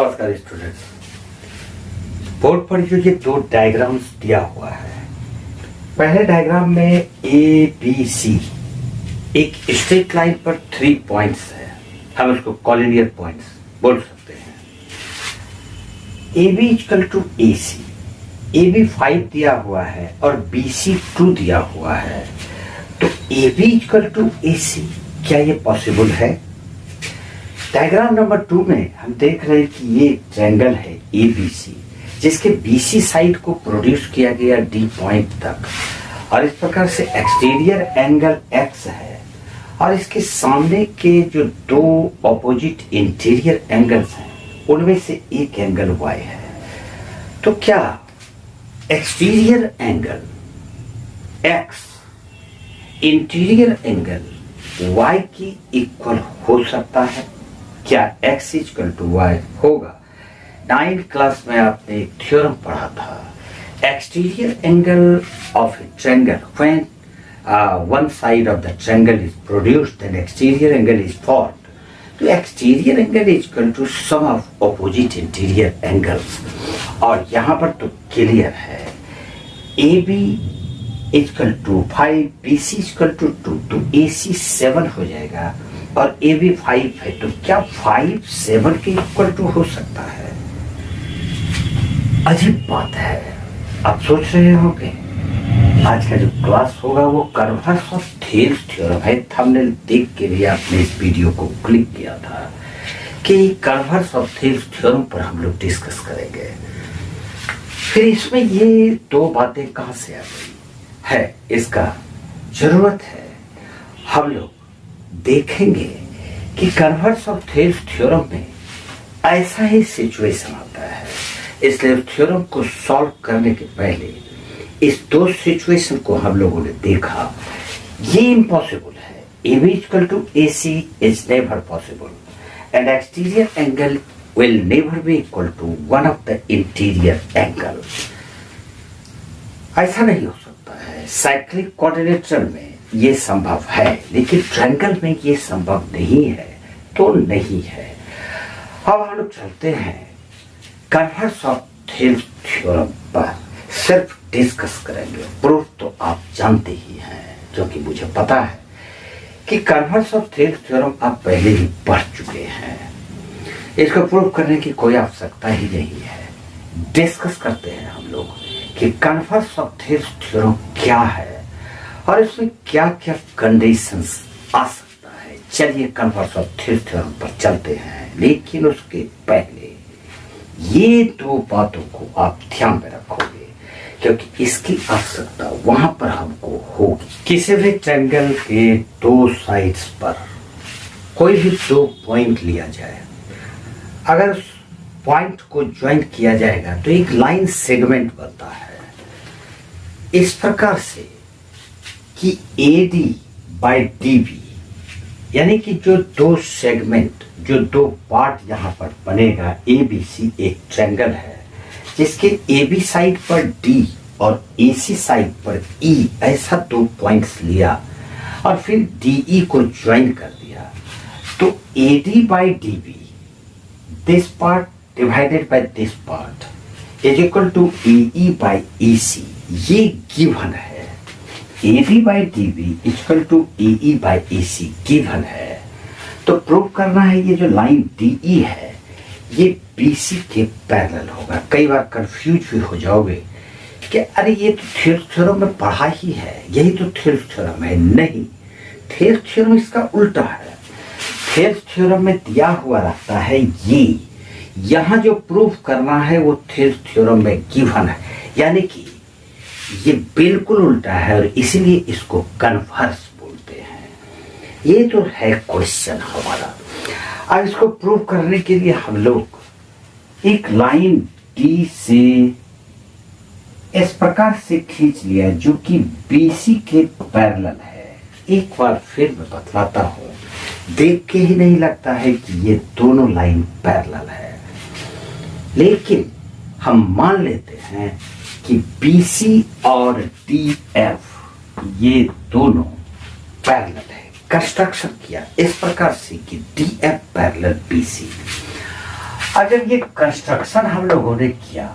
नमस्कार students, board पर जो ये दो डायग्राम्स दिया हुआ है, पहले डायग्राम में ए बी सी एक स्ट्रेट लाइन पर 3 पॉइंट्स है, हम उसको कॉलिनियर पॉइंट्स बोल सकते हैं। A B equal to A C, A B 5 दिया हुआ है और बी सी 2 दिया हुआ है, तो ए बी इक्वल टू ए सी क्या ये पॉसिबल है? डायग्राम नंबर 2 में हम देख रहे हैं कि ये ट्रायंगल है ए बी सी, जिसके बी सी साइड को प्रोड्यूस किया गया डी पॉइंट तक, और इस प्रकार से एक्सटीरियर एंगल एक्स है और इसके सामने के जो दो ऑपोजिट इंटीरियर एंगल्स हैं उनमें से एक एंगल वाई है। तो क्या exterior angle X interior angle Y की इक्वल हो सकता है? क्या x इक्वल टू वाई होगा? 9th क्लास में आपने एक थ्योरम पढ़ा था, exterior angle of a triangle when one side of the triangle is produced and exterior angle is formed. तो exterior angle is equal to sum of opposite interior angles, और यहाँ पर तो क्लियर है A B equal to 5, B C equal to 2, तो ए सी 7 हो जाएगा और ए बी 5 है, तो क्या 5 7 के इक्वल टू हो सकता है? अजीब बात है। आप सोच रहे होंगे आज का जो क्लास होगा वो कर्व्स ऑफ थेल्स थ्योरम है। थंबनेल देख के भी आपने इस वीडियो को क्लिक किया था कि कर्व्स ऑफ थेल्स थ्योरम पर हम लोग डिस्कस करेंगे। फिर इसमें ये दो बातें कहां से आ गई है, इसका जरूरत है हम लोग देखेंगे कि कर्व्स ऑफ थेल्स थ्योरम में ऐसा ही सिचुएशन आता है, इसलिए थ्योरम को सॉल्व करने के पहले इस दो सिचुएशन को हम लोगों ने देखा। ये इम्पॉसिबल है, A B equal to A C is never possible and exterior angle will never be equal to one of the interior angle. ऐसा नहीं हो सकता है। साइक्लिक क्वाड्रिलेटरल में ये संभव है, लेकिन ट्रायंगल में ये संभव नहीं है, तो नहीं है। अब हम लोग चलते हैं कर्व्स ऑफ थेल्स थ्योरम पर, सिर्फ डिस्कस करेंगे। प्रूफ तो आप जानते ही हैं, क्योंकि मुझे पता है कि कर्व्स ऑफ थेल्स थ्योरम आप पहले ही पढ़ चुके हैं। इसको प्रूफ करने की कोई आवश्यकता ही नहीं है। डिस्कस करते हैं हम लोग कि कर्व्स ऑफ थेल्स थ्योरम क्या है और इसमें क्या क्या कंडीशंस आ सकता है। चलिए कर्व्स ऑफ थेल्स थ्योरम पर चलते हैं, लेकिन उसके पहले ये दो बातों को आप ध्यान में रखोगे, क्योंकि इसकी आवश्यकता वहां पर हमको होगी। किसी भी ट्रायंगल के दो साइड्स पर कोई भी दो पॉइंट लिया जाए, अगर उस पॉइंट को ज्वाइन किया जाएगा तो एक लाइन सेगमेंट बनता है इस प्रकार से कि AD बाई DB, यानी कि जो दो सेगमेंट, जो दो पार्ट यहाँ पर बनेगा, ABC एक ट्रायंगल है जिसके AB साइड पर D और AC साइड पर E, ऐसा दो पॉइंट्स लिया और फिर DE को ज्वाइन कर दिया, तो AD by DB, this part divided by this part is equal to AE by EC। ये गिवन है। AD by DB equal to AE by AC given है। तो प्रूव करना है ये जो लाइन DE है ये BC के पैरेलल होगा। कई बार कंफ्यूज भी हो जाओगे कि अरे ये तो थेल्स थ्योरम में पढ़ा ही है, यही तो थेल्स थ्योरम है। नहीं, थेल्स थ्योरम इसका उल्टा है। थेल्स थ्योरम में दिया हुआ रहता है ये, यहाँ जो प्रूफ करना है वो थेल्स थ्योरम में गिवन है, यानी कि ये बिल्कुल उल्टा है और इसीलिए इसको कन्वर्स बोलते हैं। ये तो है क्वेश्चन हमारा। अब इसको प्रूव करने के लिए हम लोग एक लाइन D से इस प्रकार से खींच लिया जो कि BC के पैरेलल है। एक बार फिर मैं बतलाता हूं, देख के ही नहीं लगता है कि ये दोनों लाइन पैरेलल है, लेकिन हम मान लेते हैं कि BC और DF ये दोनों पैरेलल है। कंस्ट्रक्शन किया इस प्रकार से कि DF पैरेलल BC, अगर ये कंस्ट्रक्शन हम लोगों ने किया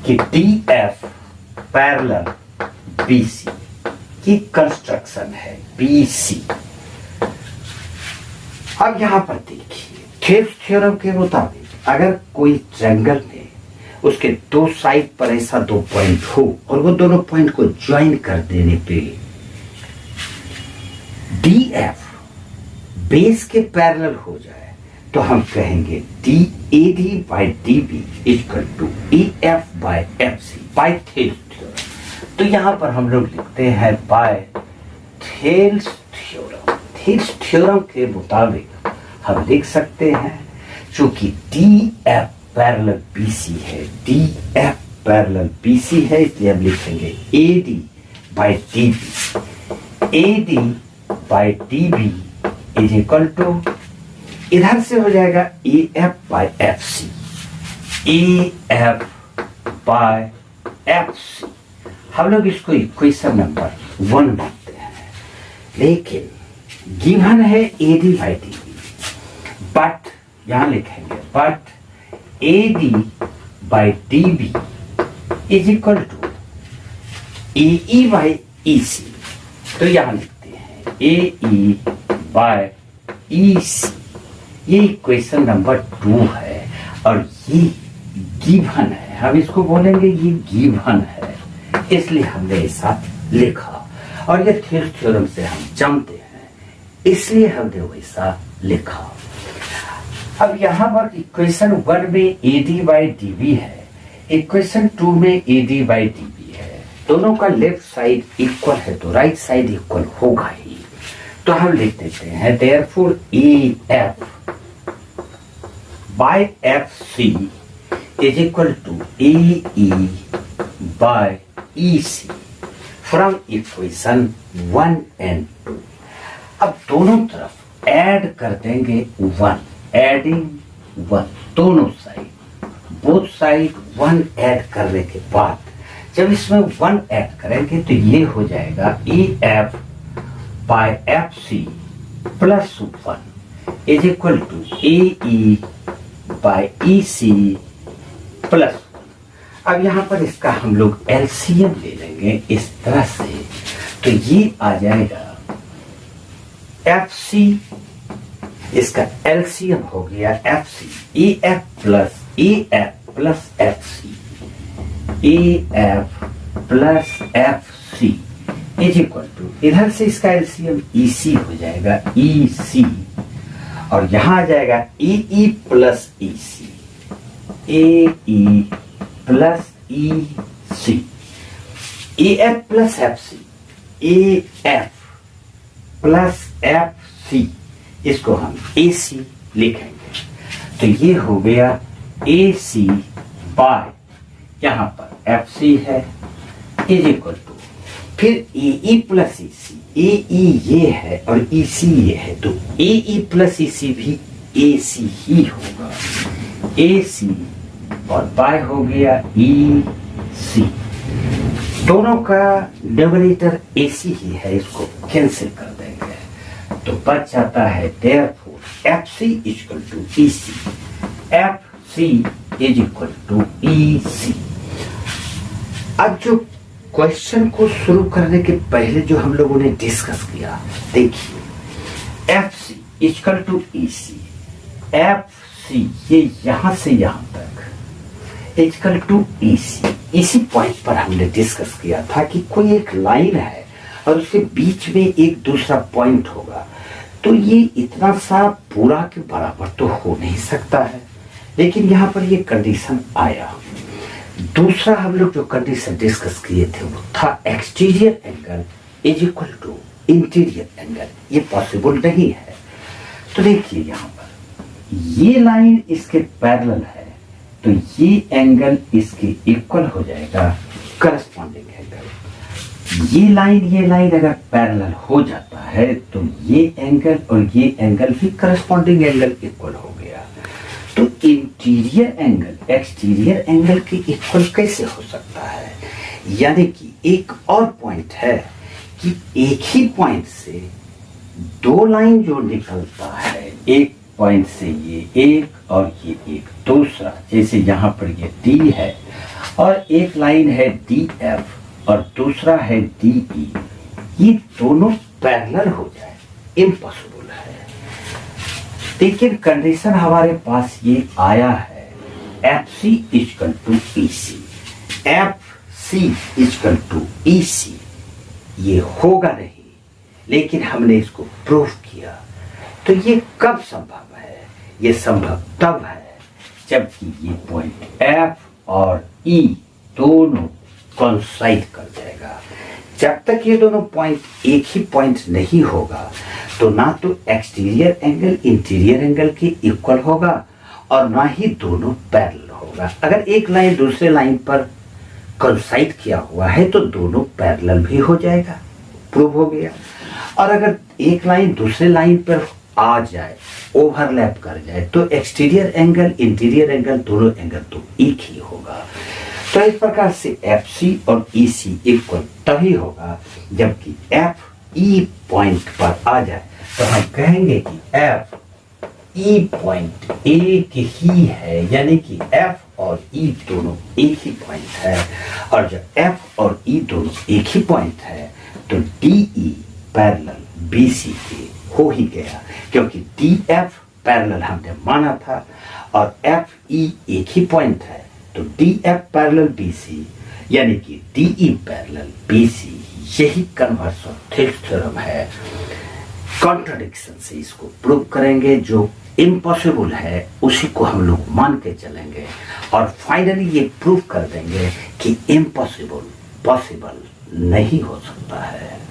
कि डी एफ पैरेलल बीसी, ये कंस्ट्रक्शन है बीसी। अब यहां पर देखिए थेव्स थ्योरम के मुताबिक अगर कोई ट्रायंगल में उसके दो साइड पर ऐसा दो पॉइंट हो और वो दोनों पॉइंट को ज्वाइन कर देने पे डी एफ बेस के पैरेलल हो जाए तो हम कहेंगे D A D by D B equal to A F by F C by Thales theorem. तो यहां पर हम लोग लिखते हैं by Thales theorem. Thales theorem के मुताबिक हम लिख सकते हैं चूंकि डी एफ पैरेलल बीसी है, डी एफ पैरेलल बीसी है, इसलिए हम लिखेंगे A D by D B. A D by D B is equal to, इधर से हो जाएगा A F by F C, A F by F C. हम लोग इसको इक्वेशन नंबर 1 मानते हैं, लेकिन गिवन है A D by D B, but यहां लिखेंगे but A D by D B is equal to A E by E C. तो यहां लिखते हैं ए ई बाई ई सी, ये इक्वेशन नंबर 2 है और ये गिवन है। हम इसको बोलेंगे ये गिवन है, इसलिए हमने ऐसा लिखा और ये थेल्स थ्योरम से हम जानते हैं, इसलिए हमने वैसा लिखा। अब यहां पर इक्वेशन 1 में A D by D B है, इक्वेशन 2 में A D by D B है, दोनों का लेफ्ट साइड इक्वल है तो राइट साइड इक्वल होगा ही। तो हम लिख देते हैं therefore A F by F C is equal to A E by E C from equation 1 and 2। अब दोनों तरफ ऐड कर देंगे 1, एडिंग 1, दोनों साइड, बोथ साइड 1 ऐड करने के बाद जब इसमें 1 ऐड करेंगे तो ये हो जाएगा A F by F C plus 1 is equal to A E by E C plus 1। अब यहां पर इसका हम लोग एलसीएम ले लेंगे इस तरह से, तो ये आ जाएगा एफ सी, इसका एलसीएम हो गया F C, A F plus F C, A F plus F C is equal to, इधर से इसका एलसीएम ई सी हो जाएगा ई सी और यहां आ जाएगा A E plus E C, A E plus E C, A F plus F C, A F plus F C, इसको हम ए सी लिखेंगे। तो ये हो गया ए सी बाय, यहां पर एफ सी है इज इक्वल टू, फिर ए E plus E C, A ई ये है और ई सी ये है, तो ए ई प्लस ई सी भी ए सी ही होगा, ए सी और बाय हो गया ई सी। दोनों का डिनोमिनेटर ए सी ही है, इसको कैंसिल कर देंगे तो बच जाता है therefore F C equal to E C, F C is equal to E C. अब जो क्वेश्चन को शुरू करने के पहले जो हम लोगों ने डिस्कस किया, देखिए F C equal to E C, F C ये यहां से यहां तक इक्वल टू ई सी, इसी पॉइंट पर हमने डिस्कस किया था कि कोई एक लाइन है और उसके बीच में एक दूसरा पॉइंट होगा, तो ये इतना सा पूरा के बराबर तो हो नहीं सकता है, लेकिन यहां पर ये कंडीशन आया। दूसरा हम लोग जो कंडीशन डिस्कस किए थे वो था exterior angle is equal to interior angle, ये पॉसिबल नहीं है। तो देखिए यहां पर ये लाइन इसके पैरेलल है तो ये एंगल इसके इक्वल हो जाएगा करस्पॉन्डिंग एंगल। ये लाइन अगर पैरेलल हो जाता है तो ये एंगल और ये एंगल भी करस्पॉन्डिंग एंगल इक्वल हो गया। तो इंटीरियर एंगल एक्सटीरियर एंगल के इक्वल कैसे हो सकता है? यानी कि एक और पॉइंट है कि एक ही पॉइंट से दो लाइन जो निकलता है, एक पॉइंट से ये एक और ये एक दूसरा, जैसे यहाँ पर ये डी है और एक लाइन है डी एफ और दूसरा है डी ई, ये दोनों पैरेलल हो जाए, इम्पॉसिबल है। लेकिन कंडीशन हमारे पास ये आया है, F C equal to E C, F C equal to E C, ये होगा नहीं, लेकिन हमने इसको प्रूव किया। तो ये कब संभव है? ये संभव तब है जबकि ये पॉइंट एफ और ई दोनों कोइंसाइड कर जाएगा। जब तक ये दोनों पॉइंट एक ही पॉइंट नहीं होगा तो ना तो एक्सटीरियर एंगल इंटीरियर एंगल के इक्वल होगा और ना ही दोनों पैरेलल होगा। अगर एक लाइन दूसरे लाइन पर कोइंसाइड किया हुआ है तो दोनों पैरेलल भी हो जाएगा, प्रूव हो गया। और अगर एक लाइन दूसरे लाइन पर आ जाए, ओवरलैप कर जाए, तो एक्सटीरियर एंगल इंटीरियर एंगल दोनों एंगल तो एक ही होगा। तो इस प्रकार से एफ सी और ई सी इक्वल तभी होगा जबकि एफ ई पॉइंट पर आ जाए, तो हम कहेंगे कि एफ ई पॉइंट एक ही है, यानी कि एफ और ई दोनों एक ही पॉइंट है। और जब एफ और ई दोनों एक ही पॉइंट है तो D E parallel B C के हो ही गया, क्योंकि डी एफ पैरेलल हमने माना था और एफ ई एक ही पॉइंट है, तो D F parallel B C यानी कि D E parallel B C, यही कन्वर्स ऑफ थ्योरम है। कॉन्ट्रडिक्शन से इसको प्रूव करेंगे, जो इम्पॉसिबल है उसी को हम लोग मान के चलेंगे और फाइनली ये प्रूव कर देंगे कि इम्पॉसिबल पॉसिबल नहीं हो सकता है।